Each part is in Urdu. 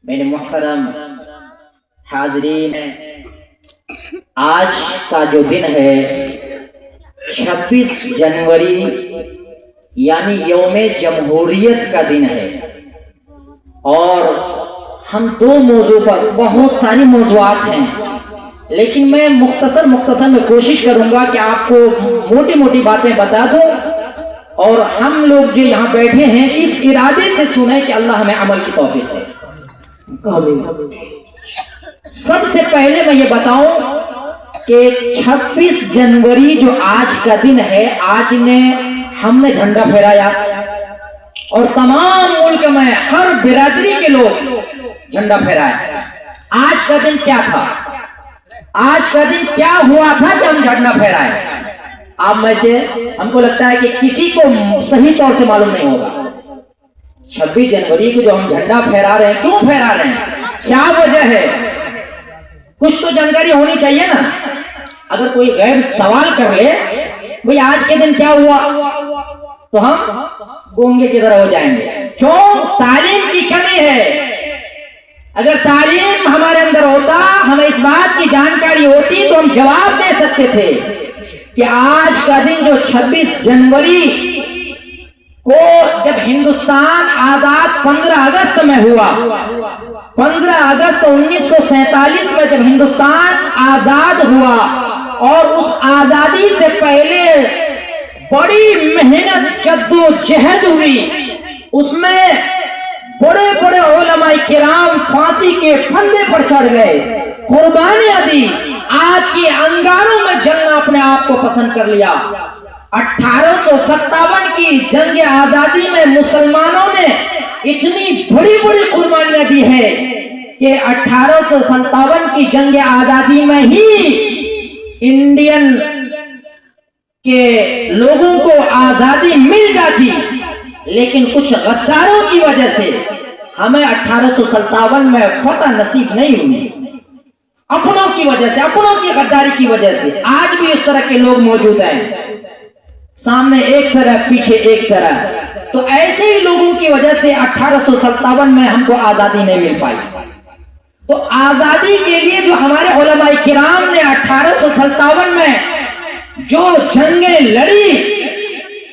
میرے محترم حاضرین، آج کا جو دن ہے 26 جنوری یعنی یوم جمہوریت کا دن ہے، اور ہم دو موضوع پر، بہت ساری موضوعات ہیں لیکن میں مختصر میں کوشش کروں گا کہ آپ کو موٹی موٹی باتیں بتا دوں، اور ہم لوگ جو یہاں بیٹھے ہیں اس ارادے سے سنیں کہ اللہ ہمیں عمل کی توفیق دے۔ سب سے پہلے میں یہ بتاؤں کہ 26 جنوری جو آج کا دن ہے، آج ہم نے جھنڈا پھہرایا اور تمام ملک میں ہر برادری کے لوگ جھنڈا پھہرایا۔ آج کا دن کیا تھا؟ آج کا دن کیا ہوا تھا کہ ہم جھنڈا پھہرائے؟ آپ میں سے ہم کو لگتا ہے کہ کسی کو صحیح طور سے معلوم نہیں ہوگا 26 جنوری کو جو ہم جھنڈا پھہرا رہے ہیں، کیوں پھہرا رہے ہیں، کیا وجہ ہے؟ کچھ تو جانکاری ہونی چاہیے نا۔ اگر کوئی غیر سوال کر لے بھئی آج کے دن کیا ہوا، تو ہم گونگے کی طرح ہو جائیں گے۔ کیوں؟ تعلیم کی کمی ہے۔ اگر تعلیم ہمارے اندر ہوتا، ہمیں اس بات کی جانکاری ہوتی تو ہم جواب دے سکتے تھے کہ آج کا دن جو 26 جنوری کو جب ہندوستان آزاد 15 اگست میں ہوا، 15 اگست 1947 میں جب ہندوستان آزاد ہوا، اور اس آزادی سے پہلے بڑی محنت جدوجہد ہوئی، اس میں بڑے بڑے علماء کرام پھانسی کے پھندے پر چڑھ گئے، قربانیاں دی، آگ کی انگاروں میں جلنا اپنے آپ کو پسند کر لیا۔ 1857 کی جنگ آزادی میں مسلمانوں نے اتنی بڑی بڑی قربانیاں دی ہے کہ 1857 کی جنگ آزادی میں ہی انڈین کے لوگوں کو آزادی مل جاتی، لیکن کچھ غداروں کی وجہ سے ہمیں 1857 میں فتح نصیب نہیں ہوئی، اپنوں کی وجہ سے، اپنوں کی غداری کی وجہ سے۔ آج بھی اس طرح کے لوگ موجود ہیں، سامنے ایک طرح پیچھے ایک طرح، تو ایسے ہی لوگوں کی وجہ سے 1857 میں ہم کو آزادی نہیں مل پائی۔ تو آزادی کے لیے جو ہمارے علماء کرام نے 1857 میں جو جنگیں لڑی،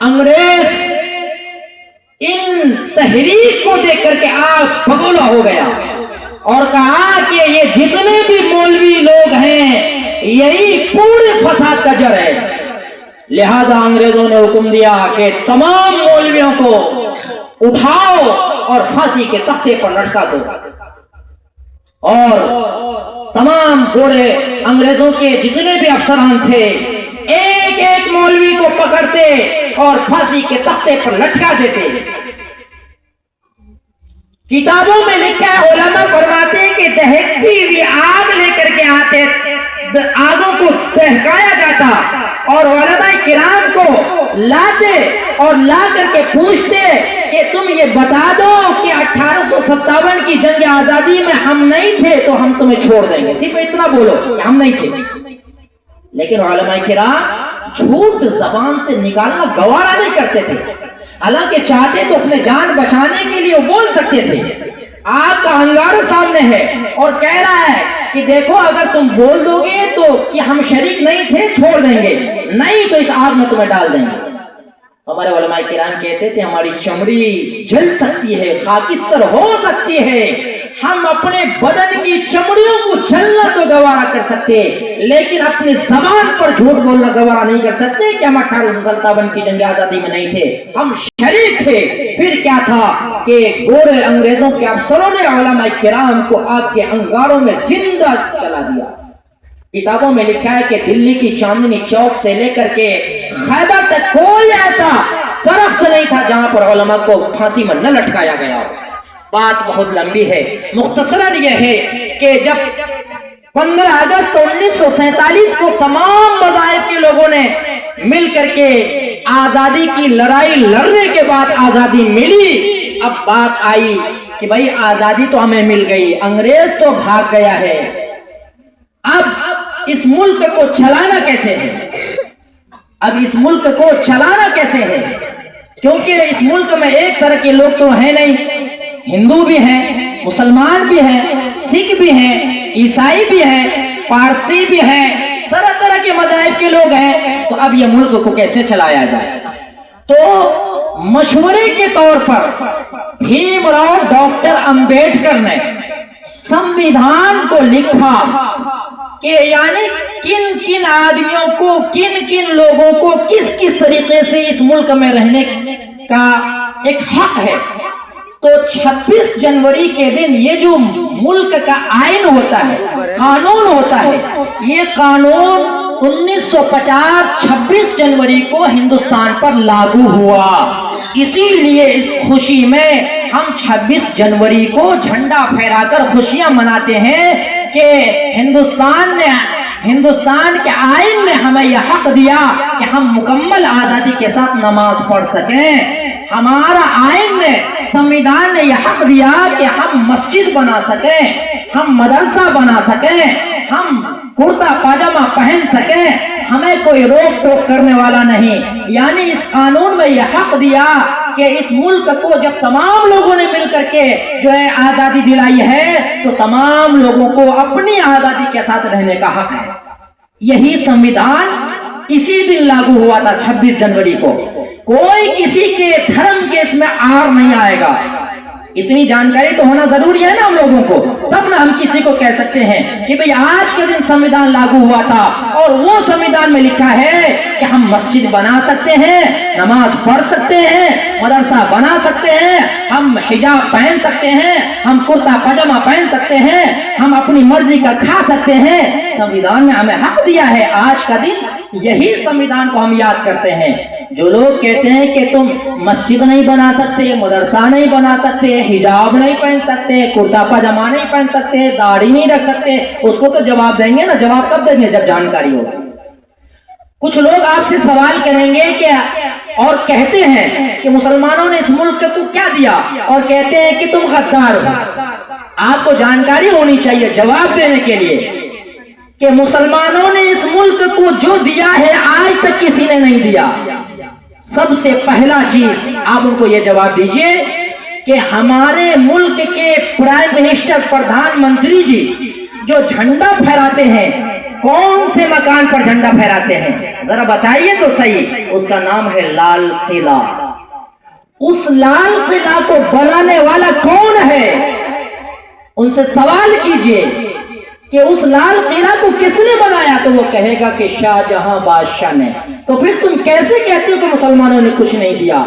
انگریز ان تحریک کو دیکھ کر کے آگ بگولا ہو گیا اور کہا کہ یہ جتنے بھی مولوی لوگ ہیں یہی پورے فساد کا جڑ ہے، لہذا انگریزوں نے حکم دیا کہ تمام مولویوں کو اٹھاؤ اور پھانسی کے تختے پر لٹکا دو، اور تمام گوڑے انگریزوں کے جتنے بھی افسران تھے ایک ایک مولوی کو پکڑتے اور پھانسی کے تختے پر لٹکا دیتے۔ کتابوں میں لکھا ہے، علماء فرماتے ہیں کہ دہکتی ہوئی آگ لے کر کے آتے، آگوں کو دہکایا جاتا اور علماء کرام کو لاتے اور لا کر کے پوچھتے کہ تم یہ بتا دو کہ 1857 کی جنگ آزادی میں ہم نہیں تھے تو ہم تمہیں چھوڑ دیں گے، صرف اتنا بولو کہ ہم نہیں تھے۔ لیکن علماء کرام جھوٹ زبان سے نکالنا گوارا نہیں کرتے تھے، حالانکہ چاہتے تو اپنے جان بچانے کے لیے بول سکتے تھے۔ آپ کا انگارہ سامنے ہے اور کہہ رہا ہے کہ دیکھو اگر تم بول دو گے تو کہ ہم شریک نہیں تھے چھوڑ دیں گے، نہیں تو اس آگ میں تمہیں ڈال دیں گے۔ ہمارے علماء کرام کہتے تھے ہماری چمڑی جل سکتی ہے، خاکستر ہو سکتی ہے، ہم اپنے بدن کی چمڑیوں کو جلنا تو گوارا کر سکتے، لیکن اپنی زبان پر جھوٹ بولنا گوارا نہیں کر سکتے کہ ہم 1857 کی جنگ آزادی میں نہیں تھے، ہم شریک تھے۔ پھر کیا تھا کہ گورے انگریزوں کے افسروں نے علماء کرام کو آگ کے انگاروں میں زندہ چلا دیا۔ کتابوں میں لکھا ہے کہ دلی کی چاندنی چوک سے لے کر کے خیبر تک کوئی ایسا درخت نہیں تھا جہاں پر علماء کو پھانسی میں نہ لٹکایا گیا۔ بات بہت لمبی ہے، مختصراً یہ ہے کہ جب 15 اگست 1947 کو تمام مذاہب کے لوگوں نے مل کر کے آزادی کی لڑائی لڑنے کے بعد آزادی ملی، اب بات آئی کہ بھائی آزادی تو ہمیں مل گئی، انگریز تو بھاگ گیا ہے، اب اس ملک کو چلانا کیسے ہے؟ اب اس ملک کو چلانا کیسے ہے؟ کیونکہ اس ملک میں ایک طرح کے لوگ تو ہیں نہیں، ہندو بھی ہیں، مسلمان بھی ہیں، سکھ بھی ہیں، عیسائی بھی ہیں، پارسی بھی ہیں، طرح طرح کے مذاہب کے لوگ ہیں، تو اب یہ ملک کو کیسے چلایا جائے؟ تو مشورے کے طور پر بھیم راؤ ڈاکٹر امبیڈکر نے سمویدھان کو لکھا کہ یعنی کن کن آدمیوں کو، کن کن لوگوں کو کس کس طریقے سے اس ملک میں رہنے کا ایک حق ہے۔ تو 26 جنوری کے دن یہ جو ملک کا آئین ہوتا ہے، قانون ہوتا ہے، یہ قانون 1950 26 جنوری کو ہندوستان پر لاگو ہوا۔ اسی لیے اس خوشی میں ہم 26 جنوری کو جھنڈا پھہرا کر خوشیاں مناتے ہیں کہ ہندوستان کے آئین نے ہمیں یہ حق دیا کہ ہم مکمل آزادی کے ساتھ نماز پڑھ سکیں۔ ہمارا آئین نے، سمویدھان نے یہ حق دیا کہ ہم مسجد بنا سکیں، ہم مدرسہ بنا سکیں، ہم کرتا پاجامہ پہن سکیں، ہمیں کوئی روک ٹوک کرنے والا نہیں۔ یعنی اس قانون میں یہ حق دیا کہ اس ملک کو جب تمام لوگوں نے مل کر کے جو ہے آزادی دلائی ہے تو تمام لوگوں کو اپنی آزادی کے ساتھ رہنے کا حق ہے۔ یہی سمویدھان اسی دن لاگو ہوا تھا 26 جنوری کو۔ کوئی کسی کے دھرم کے اس میں آڑ نہیں آئے گا۔ اتنی جانکاری تو ہونا ضروری ہے نا ہم لوگوں کو، تب نہ ہم کسی کو کہہ سکتے ہیں کہ بھئی آج کے دن سمویدھان لاگو ہوا تھا اور وہ سمویدھان میں لکھا ہے کہ ہم مسجد بنا سکتے ہیں، نماز پڑھ سکتے ہیں، مدرسہ بنا سکتے ہیں، ہم حجاب پہن سکتے ہیں، ہم کرتا پاجامہ پہن سکتے ہیں، ہم اپنی مرضی کا کھا سکتے ہیں۔ سمویدھان نے ہمیں حق دیا ہے۔ آج کا دن یہی سمویدھان کو ہم یاد کرتے ہیں۔ جو لوگ کہتے ہیں کہ تم مسجد نہیں بنا سکتے، مدرسہ نہیں بنا سکتے، حجاب نہیں پہن سکتے، کرتا پاجامہ نہیں پہن سکتے، داڑھی نہیں رکھ سکتے، اس کو تو جواب دیں گے نا۔ جواب کب دیں گے؟ جب جانکاری ہوگی۔ کچھ لوگ آپ سے سوال کریں گے کہ اور کہتے ہیں کہ مسلمانوں نے اس ملک کو کیا دیا، اور کہتے ہیں کہ تم غدار ہو۔ آپ کو جانکاری ہونی چاہیے جواب دینے کے لیے کہ مسلمانوں نے اس ملک کو جو دیا ہے آج تک کسی نے نہیں دیا۔ سب سے پہلا چیز آپ ان کو یہ جواب دیجئے کہ ہمارے ملک کے پرائم منسٹر، پردھان منتری جی جو جھنڈا پھہراتے ہیں، کون سے مکان پر جھنڈا پھہراتے ہیں؟ ذرا بتائیے تو صحیح۔ اس کا نام ہے لال قلعہ۔ اس لال قلعہ کو بنانے والا کون ہے؟ ان سے سوال کیجئے کہ اس لال قلعہ کو کس نے بنایا، تو وہ کہے گا کہ شاہ جہاں بادشاہ نے۔ تو پھر تم کیسے کہتے ہو کہ مسلمانوں نے کچھ نہیں دیا؟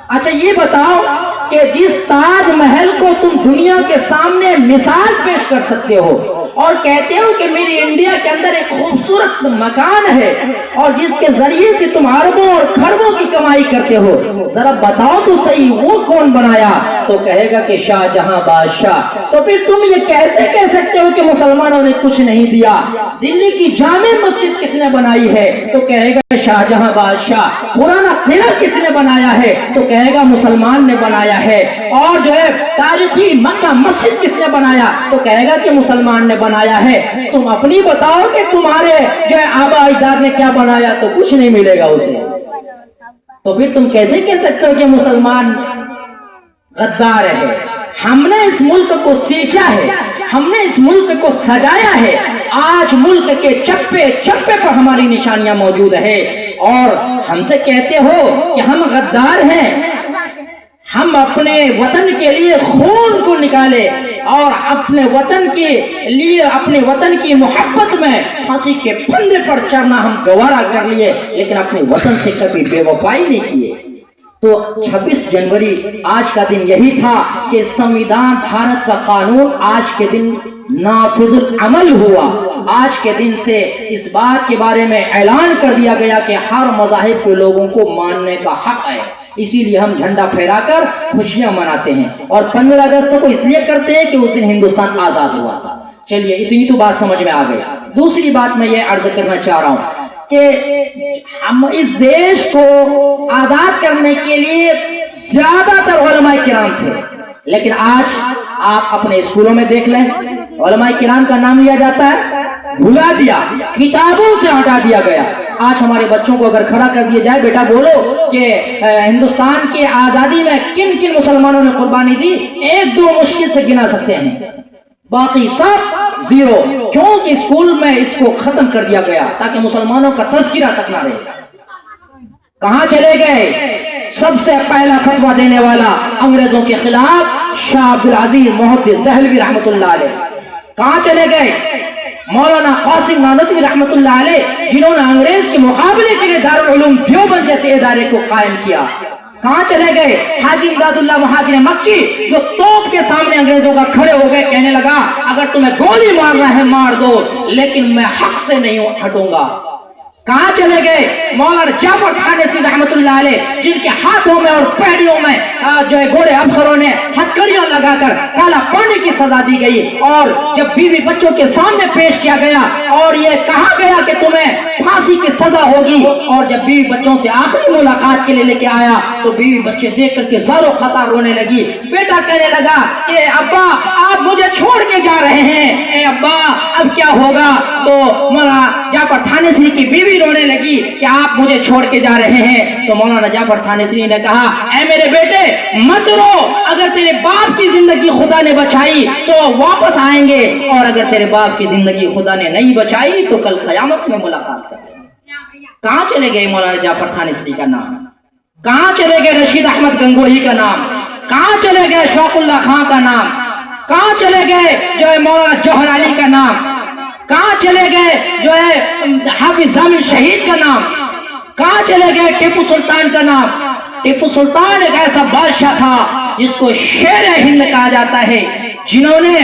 اچھا یہ بتاؤ کہ جس تاج محل کو تم دنیا کے سامنے مثال پیش کر سکتے ہو اور کہتے ہو کہ میری انڈیا کے اندر ایک خوبصورت مکان ہے اور جس کے ذریعے سے تم اربوں اور کھربوں کی کمائی کرتے ہو، ذرا بتاؤ تو صحیح وہ کون بنایا؟ تو کہے گا کہ شاہ جہاں بادشاہ۔ تو پھر تم یہ کیسے کہہ سکتے ہو کہ مسلمانوں نے کچھ نہیں دیا؟ دلی کی جامع مسجد کس نے بنائی ہے؟ تو کہے گا شاہ جہاں بادشاہ۔ پرانا قلعہ کس نے بنایا ہے؟ تو کہے گا مسلمان نے بنایا ہے۔ اور جو ہے تاریخی مکہ مسجد کس نے بنایا؟ تو کہے گا کہ مسلمان نے بنایا ہے۔ تم اپنی بتاؤ کہ تمہارے جو ہے آبا اجداد نے کیا بنایا؟ تو کچھ نہیں ملے گا اسے۔ تو پھر تم کیسے کہہ سکتے ہو کہ مسلمان غدار ہے؟ ہم نے اس ملک کو سینچا ہے، ہم نے اس ملک کو سجایا ہے۔ آج ملک کے چپے چپے پر ہماری نشانیاں موجود ہیں اور ہم سے کہتے ہو کہ ہم غدار ہیں۔ ہم اپنے وطن کے لیے خون کو نکالے اور اپنے وطن کے لیے، اپنے وطن کی محبت میں پھانسی کے پھندے پر چڑھنا ہم گوارا کر لیے، لیکن اپنے وطن سے کبھی بے وفائی نہیں کیے۔ تو 26 جنوری آج کا دن یہی تھا کہ سمویدھان بھارت کا قانون آج کے دن نافذ العمل ہوا۔ آج کے دن سے اس بات کے بارے میں اعلان کر دیا گیا کہ ہر مذاہب کے لوگوں کو ماننے کا حق ہے۔ اسی لیے ہم جھنڈا پھہرا کر خوشیاں مناتے ہیں اور 15 اگست کو اس لیے کرتے ہیں کہ اس دن ہندوستان آزاد ہوا تھا۔ چلیے اتنی تو بات سمجھ میں آ گئی۔ دوسری بات میں یہ عرض کرنا چاہ رہا ہوں کہ ہم اس دیش کو آزاد کرنے کے لیے زیادہ تر علماء کرام تھے، لیکن آج آپ اپنے اسکولوں میں دیکھ لیں، علماء کرام کا نام لیا جاتا ہے، بھلا دیا، کتابوں سے ہٹا دیا گیا۔ آج ہمارے بچوں کو اگر کھڑا کر دیا جائے بیٹا بولو کہ ہندوستان کی آزادی میں کن کن مسلمانوں نے قربانی دی، ایک دو مشکل سے گنا سکتے ہیں، باقی سب زیرو، کیونکہ اسکول میں اس کو ختم کر دیا گیا تاکہ مسلمانوں کا تذکرہ تک نہ رہے۔ کہاں چلے گئے؟ سب سے پہلا فتویٰ دینے والا انگریزوں کے خلاف شاہ عبدالعزیز محدث دہلوی رحمۃ اللہ علیہ۔ کہاں چلے گئے؟ مولانا قاسم نانوتوی رحمۃ اللہ علیہ، جنہوں نے انگریز کے مقابلے کے لیے دارالعلوم دیوبند جیسے ادارے کو قائم کیا۔ کہاں چلے گئے؟ حاجی امداد اللہ مہاجر مکی، جو توپ کے سامنے انگریزوں کا کھڑے ہو گئے، کہنے لگا اگر تمہیں گولی مارنا ہے مار دو لیکن میں حق سے نہیں ہٹوں گا۔ کہاں چلے گئے؟ مولانا جعفر تھانسی رحمۃ اللہ علیہ، جن کے ہاتھوں میں اور پیڑیوں میں جو ہے گھوڑے افسروں نے ہتھکڑیاں لگا کر کالا پانی کی سزا دی گئی، اور جب بیوی بچوں کے سامنے پیش کیا گیا اور یہ کہا گیا کہ تمہیں پھانسی کی سزا ہوگی، اور جب بیوی بچوں سے آخری ملاقات کے لیے لے کے آیا تو بیوی بچے دیکھ کر کے زاروں قطار رونے لگی۔ بیٹا کہنے لگا کہ ابا آپ مجھے چھوڑ کے جا رہے ہیں، اے ابا اب کیا ہوگا؟ تو مولانا جعفر تھانسی کی بیوی رونے لگی کہ آپ مجھے چھوڑ کے جا رہے ہیں۔ تو مولانا جعفر تھانسی نے کہا اے میرے بیٹے مت رو، اگر تیرے باپ کی زندگی خدا نے بچائی تو واپس آئیں گے، اور اگر تیرے باپ کی زندگی خدا نے نہیں بچائی تو کل قیامت میں ملاقات کریں گے۔ کہاں چلے گئے مولانا جعفر تھانسی کا نام؟ کہاں چلے گئے رشید احمد گنگوہی کا نام؟ کہاں چلے گئے شوق اللہ خان کا نام؟ کہاں چلے گئے جو ہے مولانا جوہر علی کا نام؟ کہاں چلے گئے جو ہے حافظ ضامن شہید کا نام؟ کہاں چلے گئے ٹیپو سلطان کا نام؟ ٹیپو سلطان ایک ایسا بادشاہ تھا جس کو شیر ہند کہا جاتا ہے، جنہوں نے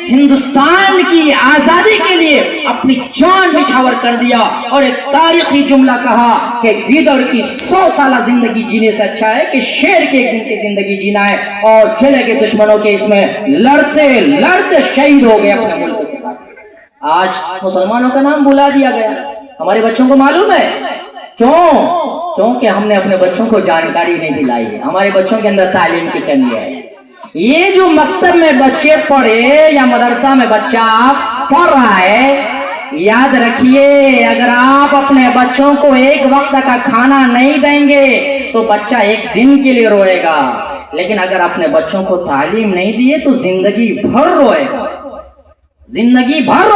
ہندوستان کی آزادی کے لیے اپنی جان نچھاور کر دیا، اور ایک تاریخی جملہ کہا کہ گیدڑ کی 100 سالہ زندگی جینے سے اچھا ہے کہ شیر کے ایک دن کی زندگی جینا ہے، اور چلے گئے دشمنوں کے اس میں لڑتے لڑتے شہید ہو گئے اپنے ملک کے بعد۔ آج مسلمانوں کا نام بلا دیا گیا۔ ہمارے بچوں کو معلوم ہے کیوں؟ کیونکہ ہم نے اپنے بچوں کو جانکاری نہیں دلائی ہے، ہمارے بچوں کے اندر تعلیم کی کمی ہے۔ یہ جو مکتب میں بچے پڑھے یا مدرسہ میں بچہ پڑھ رہا ہے، یاد رکھیے اگر آپ اپنے بچوں کو ایک وقت کا کھانا نہیں دیں گے تو بچہ ایک دن کے لیے روئے گا، لیکن اگر اپنے بچوں کو تعلیم نہیں دیے تو زندگی بھر روئے گا، زندگی بھر